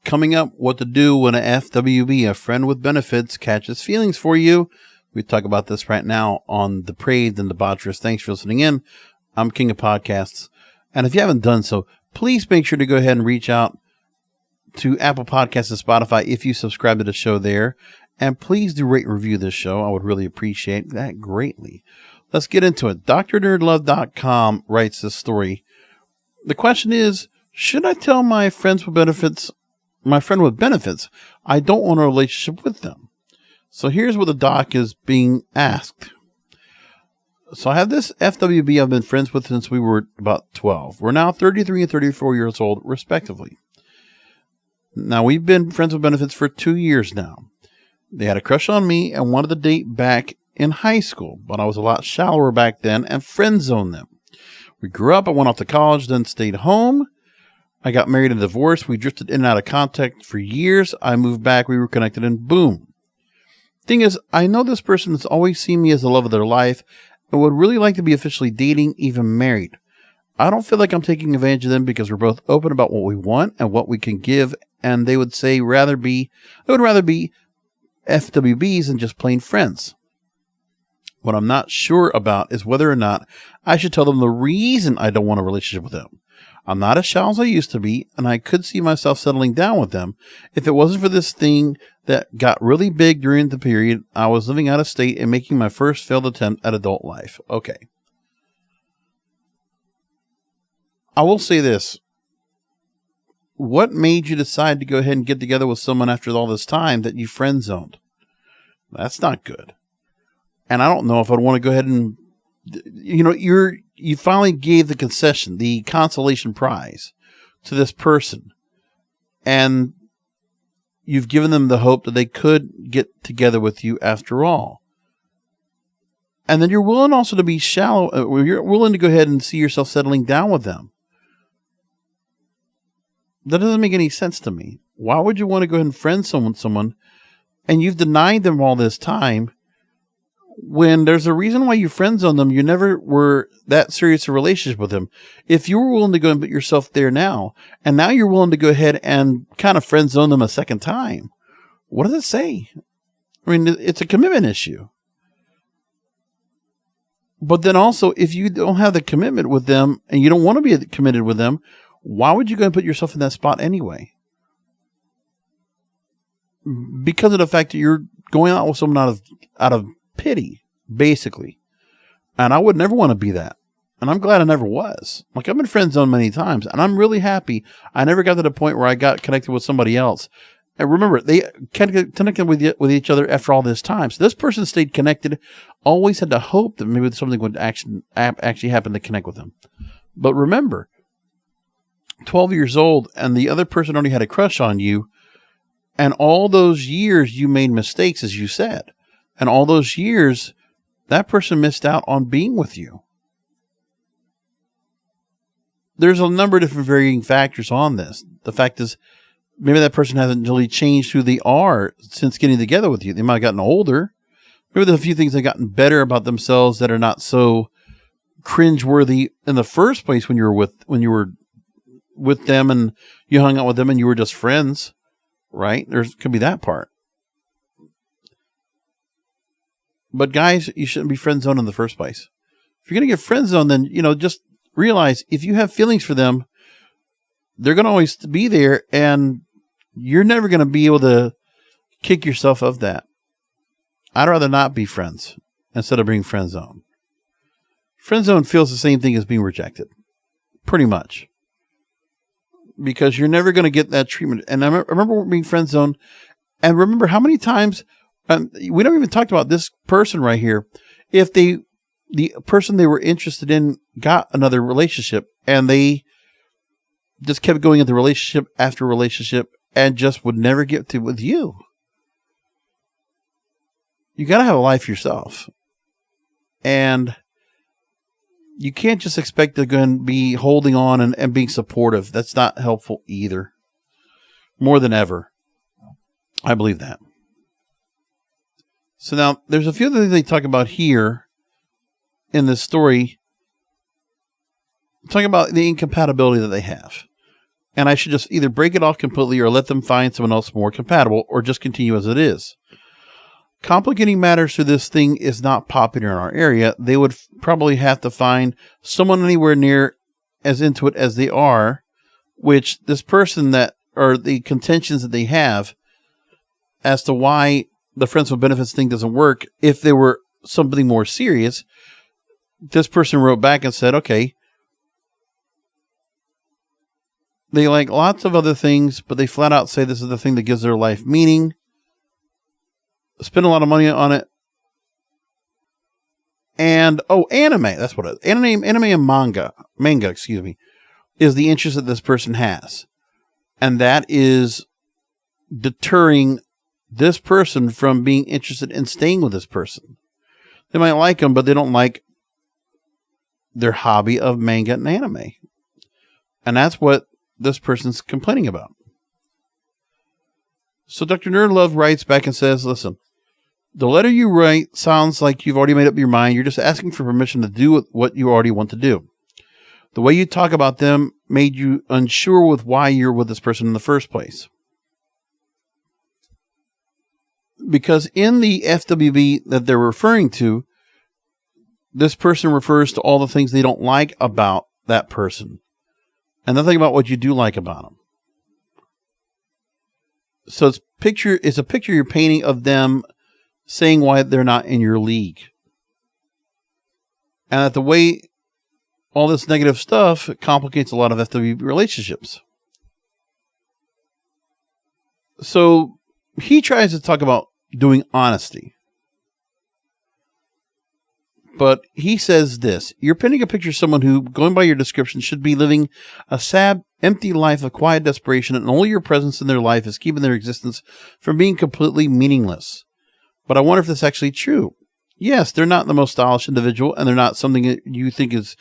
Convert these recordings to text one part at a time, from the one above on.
coming up, what to do when a FWB, a friend with benefits, catches feelings for you. We talk about this right now on Depraved and Debaucherous. Thanks for listening in. I'm King of Podcasts. And if you haven't done so, please make sure to go ahead and reach out to Apple Podcasts and Spotify if you subscribe to the show there. And please do rate and review this show. I would really appreciate that greatly. Let's get into it. DrNerdLove.com writes this story. The question is, should I tell my friend with benefits, I don't want a relationship with them? So here's what the doc is being asked. So I have this FWB I've been friends with since we were about 12. We're now 33 and 34 years old, respectively. Now, we've been friends with benefits for 2 years now. They had a crush on me and wanted to date back in high school, but I was a lot shallower back then and friend zoned them. We grew up, I went off to college, then stayed home. I got married and divorced. We drifted in and out of contact for years. I moved back, we were connected, and boom. Thing is, I know this person has always seen me as the love of their life and would really like to be officially dating, even married. I don't feel like I'm taking advantage of them because we're both open about what we want and what we can give, and they would rather be FWBs than just plain friends. What I'm not sure about is whether or not I should tell them the reason I don't want a relationship with them. I'm not as shallow as I used to be, and I could see myself settling down with them if it wasn't for this thing that got really big during the period I was living out of state and making my first failed attempt at adult life. Okay. I will say this. What made you decide to go ahead and get together with someone after all this time that you friend zoned? That's not good. And I don't know if I'd want to go ahead and, you finally gave the concession, the consolation prize to this person. And you've given them the hope that they could get together with you after all. And then you're willing also to be shallow. You're willing to go ahead and see yourself settling down with them. That doesn't make any sense to me. Why would you want to go ahead and friend someone and you've denied them all this time when there's a reason why you friend zone them? You never were that serious a relationship with them. If you were willing to go and put yourself there now, and now you're willing to go ahead and kind of friend zone them a second time, what does it say? I mean, it's a commitment issue. But then also, if you don't have the commitment with them and you don't want to be committed with them, why would you go and put yourself in that spot anyway? Because of the fact that you're going out with someone out of pity, basically. And I would never want to be that. And I'm glad I never was. Like, I've been friend zoned many times, and I'm really happy I never got to the point where I got connected with somebody else. And remember, they connected with each other after all this time. So this person stayed connected, always had to hope that maybe something would actually happen to connect with them. But remember, 12 years old, and the other person already had a crush on you, and all those years you made mistakes, as you said. And all those years, that person missed out on being with you. There's a number of different varying factors on this. The fact is, maybe that person hasn't really changed who they are since getting together with you. They might have gotten older. Maybe there's a few things that have gotten better about themselves that are not so cringeworthy in the first place when you were with them and you hung out with them and you were just friends, right? There could be that part. But guys, you shouldn't be friend zoned in the first place. If you're going to get friend zoned, then, just realize if you have feelings for them, they're going to always be there, and you're never going to be able to kick yourself of that. I'd rather not be friends instead of being friend zoned. Friend zone feels the same thing as being rejected. Pretty much. Because you're never going to get that treatment. And I remember being friend zoned, and remember how many times, we don't even talk about this person right here. If the person they were interested in got another relationship and they just kept going into relationship after relationship and just would never get to with you. You got to have a life yourself. And you can't just expect to go and be holding on and being supportive. That's not helpful either. More than ever. I believe that. So now there's a few things they talk about here in this story. Talking about the incompatibility that they have. and I should just either break it off completely or let them find someone else more compatible or just continue as it is. Complicating matters through this thing is not popular in our area. They would probably have to find someone anywhere near as into it as they are, which this person that, or the contentions that they have as to why the friends with benefits thing doesn't work. If they were something more serious, this person wrote back and said, okay, they like lots of other things, but they flat out say this is the thing that gives their life meaning. Spend a lot of money on it. And, anime, that's what it is. Anime and manga, is the interest that this person has. And that is deterring this person from being interested in staying with this person. They might like them, but they don't like their hobby of manga and anime. And that's what this person's complaining about. So Dr. Nerdlove writes back and says, listen, the letter you write sounds like you've already made up your mind. You're just asking for permission to do what you already want to do. The way you talk about them made you unsure with why you're with this person in the first place. Because in the FWB that they're referring to, this person refers to all the things they don't like about that person and nothing about what you do like about them. So it's a picture you're painting of them saying why they're not in your league. And that the way all this negative stuff complicates a lot of FWB relationships. So he tries to talk about doing honesty. But he says this, you're painting a picture of someone who, going by your description, should be living a sad, empty life of quiet desperation, and only your presence in their life is keeping their existence from being completely meaningless. But I wonder if that's actually true. Yes, they're not the most stylish individual, and they're not something that you think is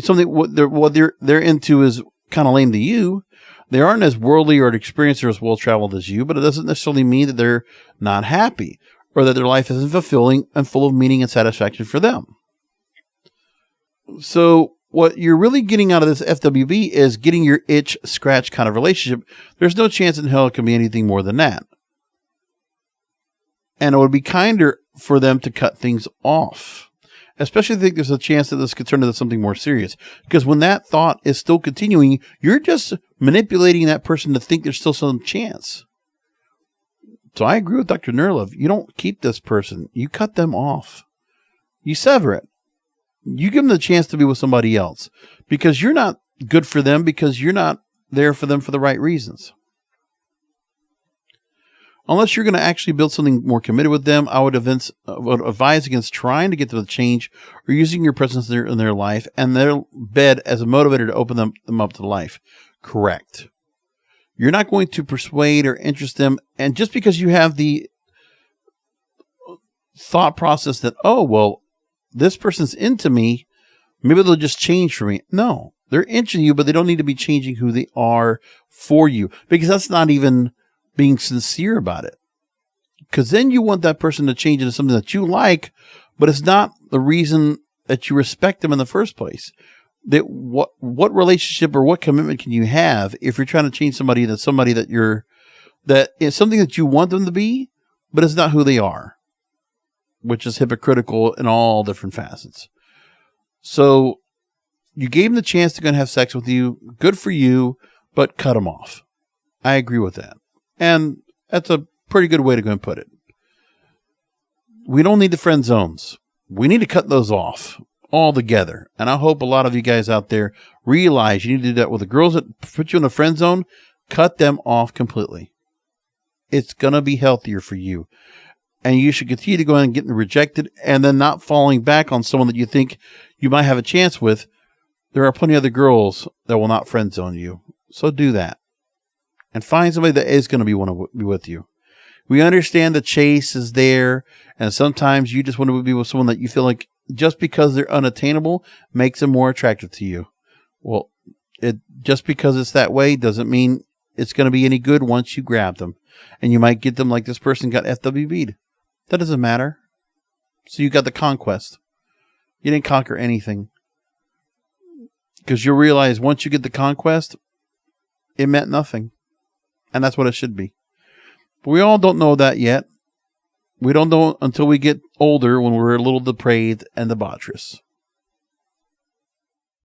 something what they're into is kind of lame to you. They aren't as worldly or experienced or as well-traveled as you, but it doesn't necessarily mean that they're not happy or that their life isn't fulfilling and full of meaning and satisfaction for them. So what you're really getting out of this FWB is getting your itch scratched kind of relationship. There's no chance in hell it can be anything more than that. And it would be kinder for them to cut things off. Especially if they think there's a chance that this could turn into something more serious. Because when that thought is still continuing, you're just manipulating that person to think there's still some chance. So I agree with Dr. Nerdlove. You don't keep this person. You cut them off. You sever it. You give them the chance to be with somebody else. Because you're not good for them, because you're not there for them for the right reasons. Unless you're going to actually build something more committed with them, I would advise against trying to get them to change or using your presence in their life and their bed as a motivator to open them up to life. Correct. You're not going to persuade or interest them. And just because you have the thought process that, oh, well, this person's into me, maybe they'll just change for me. No, they're into you, but they don't need to be changing who they are for you, because that's not even being sincere about it. Because then you want that person to change into something that you like, but it's not the reason that you respect them in the first place. That what relationship or what commitment can you have if you're trying to change somebody that's somebody that is something that you want them to be, but it's not who they are, which is hypocritical in all different facets. So you gave them the chance to go and have sex with you. Good for you, but cut them off. I agree with that. And that's a pretty good way to go and put it. We don't need the friend zones. We need to cut those off altogether. And I hope a lot of you guys out there realize you need to do that with the girls that put you in a friend zone. Cut them off completely. It's going to be healthier for you. And you should continue to go in and get rejected and then not falling back on someone that you think you might have a chance with. There are plenty of other girls that will not friend zone you. So do that. And find somebody that is going to want to be with you. We understand the chase is there, and sometimes you just want to be with someone that you feel like just because they're unattainable makes them more attractive to you. Well, just because it's that way doesn't mean it's going to be any good once you grab them. And you might get them like this person got FWB'd. That doesn't matter. So you got the conquest. You didn't conquer anything. Because you'll realize once you get the conquest, it meant nothing. And that's what it should be. But we all don't know that yet. We don't know until we get older when we're a little depraved and debaucherous.